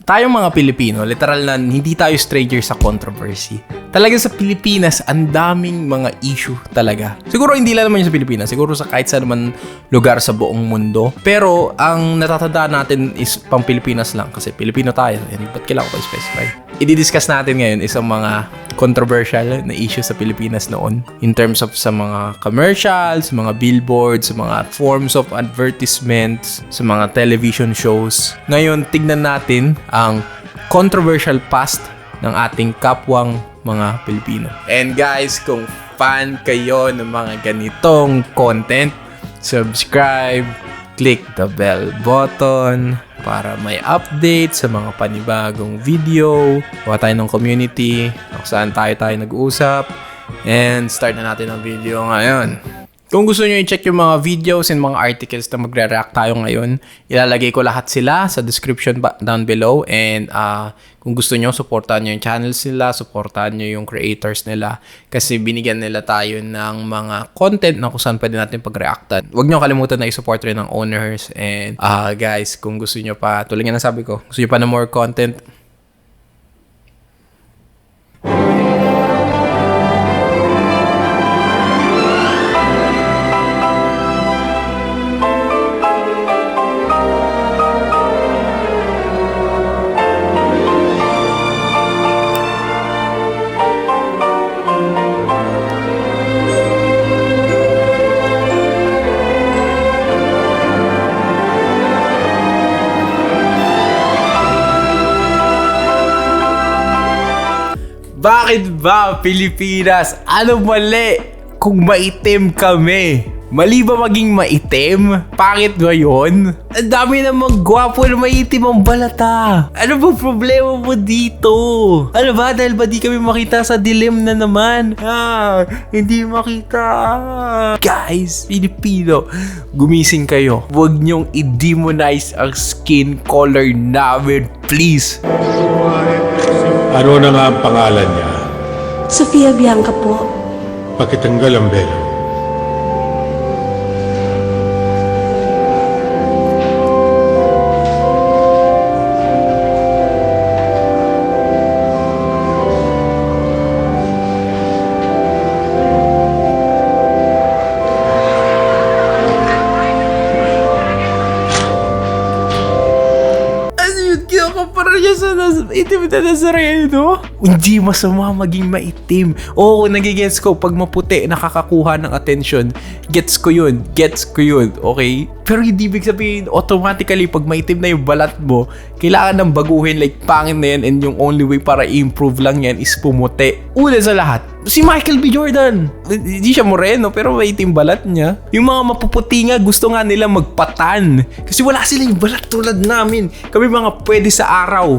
Tayong mga Pilipino, literal na hindi tayo stranger sa controversy. Talaga sa Pilipinas, ang daming mga issue talaga. Siguro hindi lang naman yung sa Pilipinas, siguro sa kahit saan naman lugar sa buong mundo. Pero ang natatandaan natin is pang Pilipinas lang kasi Pilipino tayo. And ba't kailangan ko i-specify? I-discuss natin ngayon is ang mga controversial na issue sa Pilipinas noon in terms of sa mga commercials, sa mga billboards, sa mga forms of advertisements, sa mga television shows. Ngayon, tignan natin ang controversial past ng ating kapwang mga Pilipino. And guys, kung fan kayo ng mga ganitong content, subscribe, click the bell button para may update sa mga panibagong video. Kuha tayo ng community kung saan tayo nag-uusap. And start na natin ang video ngayon. Kung gusto nyo i-check yung mga videos and mga articles na magre-react tayo ngayon, ilalagay ko lahat sila sa description down below. And kung gusto nyo, supportahan nyo yung channels nila, supportahan nyo yung creators nila. Kasi binigyan nila tayo ng mga content na kung saan pwede natin pag-reactan. Huwag nyo kalimutan na i-support rin ng owners. And guys, kung gusto nyo pa, tulad nga nasabi ko, gusto nyo pa na more content, bakit ba Pilipinas? Ano mali kung maitim kami? Mali ba maging maitim? Pangit ba yun? Ang dami namang gwapo na maitim ang balata. Ano ba problema mo dito? Ano ba? Dahil ba di kami makita sa dilim na naman? Hindi makita. Guys, Pilipino, gumising kayo. Huwag niyong i-demonize ang skin color namin, please. Ano na nga ang pangalan niya? Sofia Bianca po. Pakitanggal ang belo. Para niya sa itim na Nazareno. Hindi masama maging maitim. Oo, nagigets ko pag maputi nakakakuha ng attention. Gets ko yun. Okay? Pero hindi ibig sabihin automatically pag maitim na yung balat mo, kailangan nang baguhin, like pangin na yan, and yung only way para i-improve lang yan is pumuti. Una sa lahat, si Michael B. Jordan. Hindi siya moreno pero maitim balat niya. Yung mga mapuputi nga gusto nga nila magpatan kasi wala sila yung balat tulad namin. Kami mga pwede sa araw.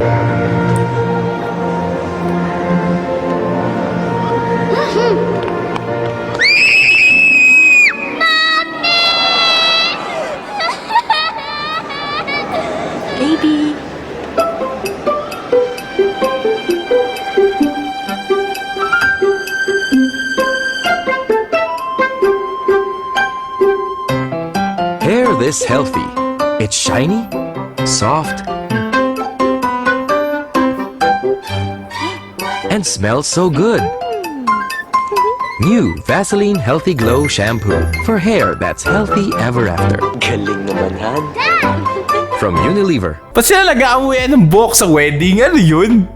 Baby. Hair this healthy. It's shiny, soft, and smells so good. New Vaseline Healthy Glow Shampoo for hair that's healthy ever after. Galing naman, Han. From Unilever. Ba't sila nag-aamuyan ng buhok sa wedding? Ano yun?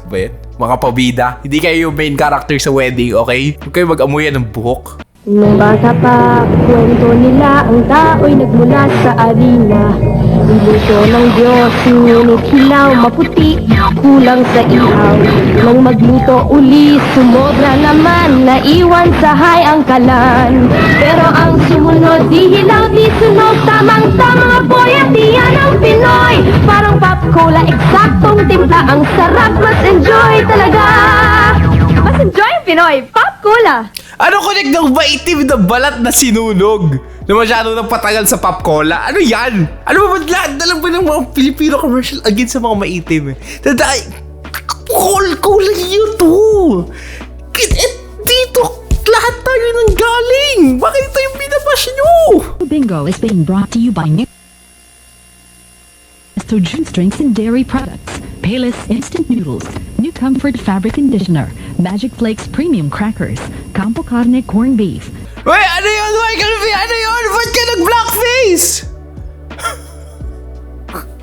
Ba yan? Mga pabida, hindi kayo yung main character sa wedding, okay? Huwag kayo mag-amuyan ng buhok. Nung bata pa, kwento nila ang tao'y nagmula sa arena. Niluto ng Diyos, ngunit hilaw, maputi, kulang sa ihaw. Nang magluto uli, sumobra naman, naiwan sa hay ang kalan. Pero ang sumunod, di hilaw, di sunog, tamang-tama po yan, di yan ang Pinoy. Parang pop cola, eksaktong timpla, ang sarap, mas enjoy talaga. Mas enjoy ang Pinoy, pop cola. Ano connect ng maitim na balat na sinunog? Na masyado nang patagal sa pop cola? Ano yan? Ano ba ba't lahat na lang ba ng mga Filipino commercial against sa mga maitim? Cola yun to! Dito, lahat tayo nang galing! Bakit ito yung binabash nyo? Bingo is being brought to you by Nick So juice drinks and dairy products, Payless instant noodles, New Comfort fabric conditioner, Magic Flakes premium crackers, Campo Carne corned beef. Wait, ano yun, Michael V? Ano yun? Ba't ka nag-blackface?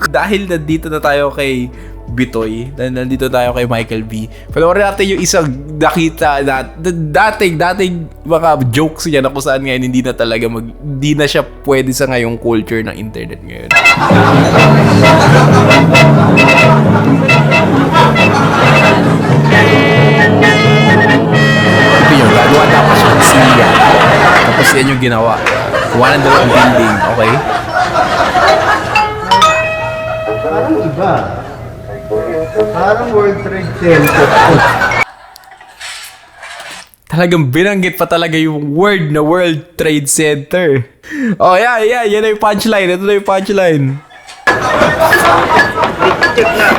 Dahil nandito na tayo kay Bitoy, nandito tayo kay Michael V. Panoorin natin yung isang nakita na dating mga jokes niya na kung saan ngayon hindi na siya pwede sa ngayong culture ng internet ngayon. Ito yun, gagawa tapos yung siya. Tapos yan yung ginawa. Kuha ng dalawang building, okay? Parang iba. Parang World Trade Center. Talagang binanggit pa talaga yung word na World Trade Center. Oh, yeah. Yan na yung punchline. Ito na yung punchline. Check na.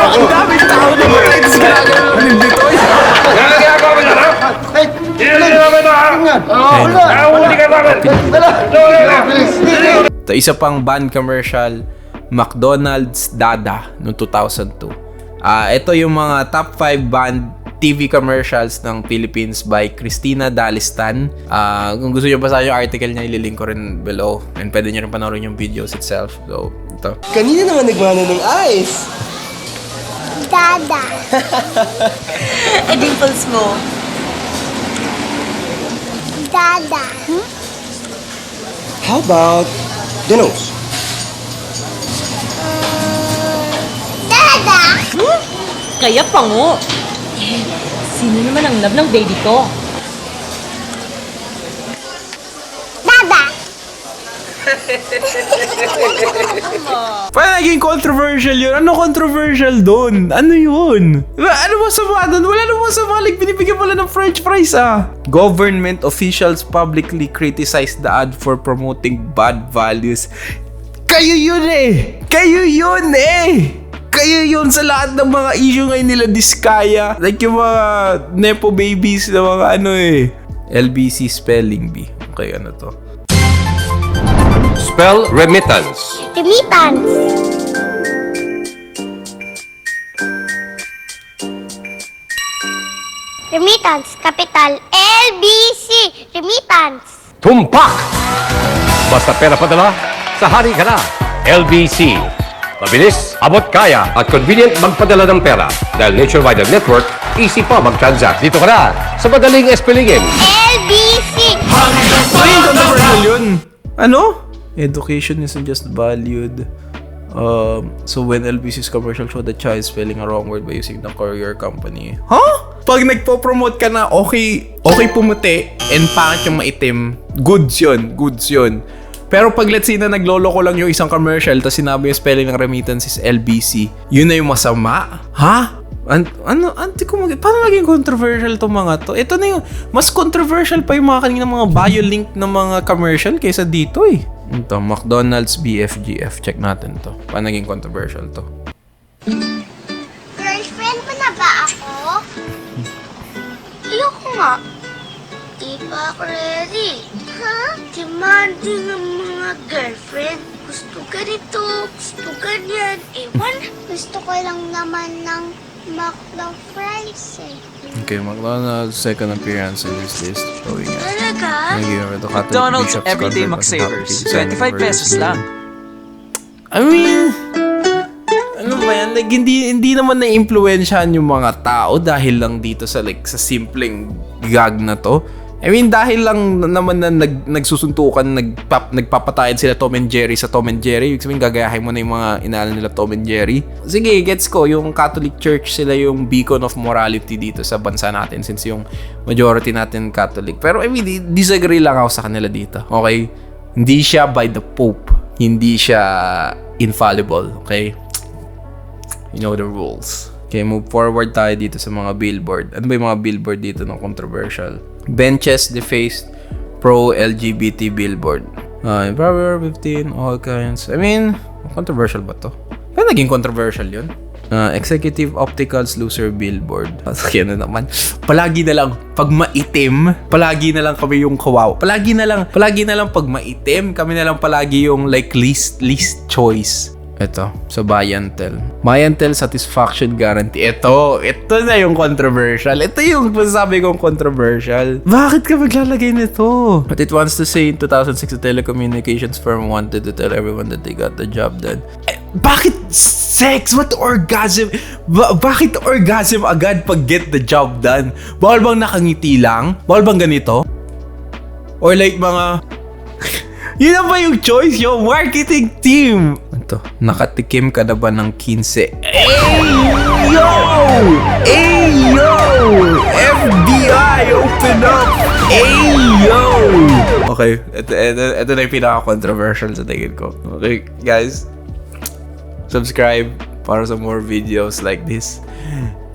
Ang daming tao na mga ginagawa ng Bitoy. Ito, isa pang band commercial, McDonald's Dada, noong 2002. Ito yung mga top 5 band TV commercials ng Philippines by Christina Dalistan. Kung gusto nyo basahin yung article niya, ililink ko rin below. And pwede nyo rin panoorin yung videos itself. So, ito. Kanina naman nagmano ng ice. Dada. Dimples mo. Dada. How about the nose? Dada. Kaya pango. Sino naman ang love ng baby ko? Dada. Parang naging controversial yun. Ano controversial doon? Ano yun? Ano masama doon? Wala namang masama. Like, binibigyan pala ng french fries, Government officials publicly criticized the ad for promoting bad values. Kayo yun eh! Kayo yun sa lahat ng mga issue ngayon nila Diskaya. Like yung mga Nepo babies na mga LBC spelling bee. Okay, ano to? Spell remittance. Remittance. Remittance. Capital LBC. Remittance. Tumpak! Basta pera padala, sa hari ka na. LBC. Mabilis, abot kaya, at convenient magpadala ng pera. Dahil nationwide ang network, easy pa mag-transact. Dito ka na, sa madaling espelingin. LBC. Ay, controversial yun. Ano? Education isn't just valued. So when LBC's commercial show the child spelling a wrong word by using the courier company. Huh? Pag nagpo-promote ka na okay pumuti and pangit yung maitim, goods yun. Pero pag let's say na nagloloko lang yung isang commercial tapos sinabi yung spelling ng remittance is LBC, yun na yung masama? Ha? Paano naging controversial itong mga to? Ito na yung, mas controversial pa yung mga kanina mga bio link ng mga commercial kaysa dito eh. Ito, McDonald's BFGF. Check natin to. Paano naging controversial to? Girlfriend mo na ba ako? Ayoko nga. Di pa ako ready. Ha? Demanding ang mga girlfriend. Gusto ganito, gusto ganyan. Ewan, gusto ko lang naman ng McDonald's fries eh. Okay, McDonald's second appearance in this list showing it. Talaga? McDonald's Everyday McSavers. 25 pesos lang. I mean, ano ba yan? Like, hindi naman na-influensyahan yung mga tao dahil lang dito sa simpleng gag na to. I mean, dahil lang naman na nagsusuntukan, nagpapatayan sila Tom and Jerry sa Tom and Jerry. Ibig sabihin, gagayahin mo na yung mga inalan nila Tom and Jerry. Sige, gets ko. Yung Catholic Church, sila yung beacon of morality dito sa bansa natin since yung majority natin Catholic. Pero I mean, disagree lang ako sa kanila dito. Okay? Hindi siya by the Pope. Hindi siya infallible. Okay? You know the rules. Okay, move forward tayo dito sa mga billboard. Ano ba yung mga billboard dito ng controversial? Benches defaced pro-LGBT billboard. Power 15, all kinds. I mean, controversial ba to? Kaya naging controversial yun? Executive Opticals loser billboard. Kaya na naman. Palagi na lang pag maitim, palagi na lang kami yung kawawa. Palagi na lang pag maitim, kami na lang palagi yung like least choice. Ito, sa Buy-and-Tell. Buy-and-Tell satisfaction guarantee. Ito na yung controversial. Ito yung masasabi kong controversial. Bakit ka maglalagay nito? But it wants to say in 2006, the telecommunications firm wanted to tell everyone that they got the job done. Bakit sex? What orgasm? Bakit orgasm agad pag get the job done? Bawal bang nakangiti lang? Bawal bang ganito? Or like mga... Yun na ba yung choice? Yung marketing team! Ito, nakatikim ka na ba ng 15? Ayo! Ayo! FBI, open up! Ayo! Okay, ito na yung pinaka-controversial sa tingin ko. Okay, guys. Subscribe para sa more videos like this.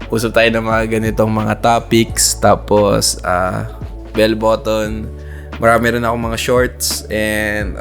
Usap tayo ng mga ganitong mga topics. Tapos, bell button. Marami rin ako mga shorts and